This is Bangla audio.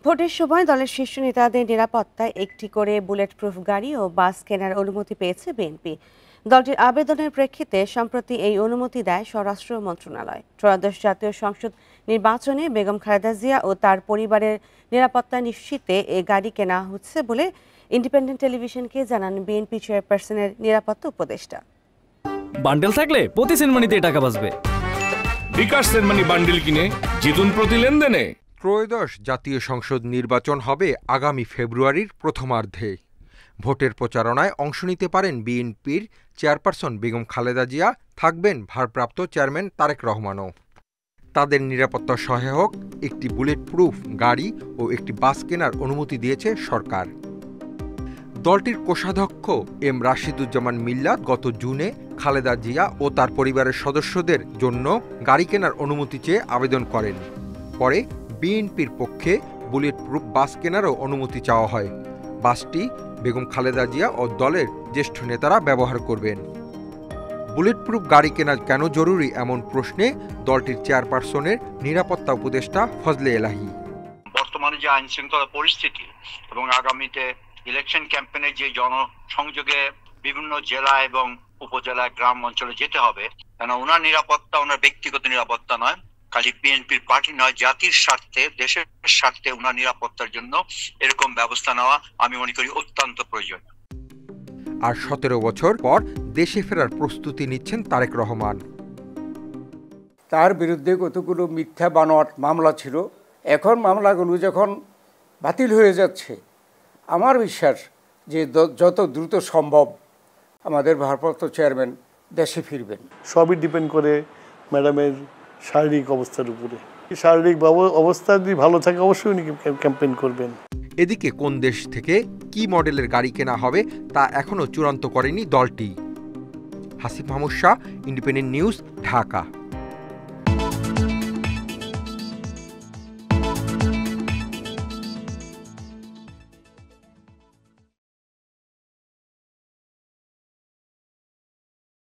ভোটের সময় দলের শীর্ষ নেতাদের নিরাপত্তায় একটি করে বুলেট প্রুফ গাড়ি ও বাস কেনার অনুমতি পেয়েছে বিএনপি। দলটির আবেদনের প্রেক্ষিতে সম্প্রতি এই অনুমতি দেয় স্বরাষ্ট্র মন্ত্রণালয়। ত্রয়োদশ জাতীয় সংসদ নির্বাচনে বেগম খালেদা জিয়া ও তার পরিবারের নিরাপত্তা নিশ্চিতে এ গাড়ি কেনা হচ্ছে বলে ইন্ডিপেন্ডেন্ট টেলিভিশনকে জানান বিএনপি চেয়ারপারসনের নিরাপত্তা উপদেষ্টা। বান্ডেল থাকলে প্রতি সেনমানিতে টাকা বাঁচবে। বিকাশ সেনমানি বান্ডেল কিনে জিতুন প্রতি লেনদেনে। ত্রয়োদশ জাতীয় সংসদ নির্বাচন হবে আগামী ফেব্রুয়ারির প্রথমার্ধে। ভোটের প্রচারণায় অংশ নিতে পারেন বিএনপির চেয়ারপারসন বেগম খালেদা জিয়া, থাকবেন ভারপ্রাপ্ত চেয়ারম্যান তারেক রহমানও। তাদের নিরাপত্তা সহায়ক একটি বুলেট প্রুফ গাড়ি ও একটি বাস কেনার অনুমতি দিয়েছে সরকার। দলটির কোষাধ্যক্ষ এম রাশিদুজ্জামান মিল্লাত গত জুনে খালেদা জিয়া ও তার পরিবারের সদস্যদের জন্য গাড়ি কেনার অনুমতি চেয়ে আবেদন করেন। পরে বিএনপির পক্ষে বুলেট প্রুফ বাস কেনারও অনুমতি চাওয়া হয়। বাসটি বেগম খালেদা জিয়া ও দলের জ্যেষ্ঠ নেতারা ব্যবহার করবেন। বুলেট প্রুফ গাড়ি কেনা কেন জরুরি এমন প্রশ্নে দলটির চেয়ারপারসনের নিরাপত্তা উপদেষ্টা ফজলে এলাহি। বর্তমানে যে আইন শৃঙ্খলা পরিস্থিতি এবং আগামীতে ইলেকশন ক্যাম্পেইনের যে জনসংযোগে বিভিন্ন জেলা এবং উপজেলা গ্রাম অঞ্চলে যেতে হবে, কেন ওনার নিরাপত্তা ওনার ব্যক্তিগত নিরাপত্তা নয়, খালি বিএনপির পার্টি নয়, জাতির স্বার্থে দেশের স্বার্থে ওনার নিরাপত্তার জন্য এরকম ব্যবস্থা নেওয়া আমি মনে করি অত্যন্ত প্রয়োজন। আর 17 বছর পর দেশে ফেরার প্রস্তুতি নিচ্ছেন তারেক রহমান। তার বিরুদ্ধে কতগুলো মিথ্যা বানোয়াট মামলা ছিল, এখন মামলাগুলো যখন বাতিল হয়ে যাচ্ছে, আমার বিশ্বাস যে যত দ্রুত সম্ভব আমাদের ভারপ্রাপ্ত চেয়ারম্যান দেশে ফিরবেন। সবই ডিপেন্ড করে ম্যাডামের শারীরিক অবস্থার উপরে। শারীরিক অবস্থা যদি ভালো থাকে অবশ্যই উনি ক্যাম্পেইন করবেন। এদিকে কোন দেশ থেকে কি মডেলের গাড়ি কেনা হবে তা এখনও চূড়ান্ত করেনি দলটি। Hasif Mahmud Shah, independent news, Dhaka.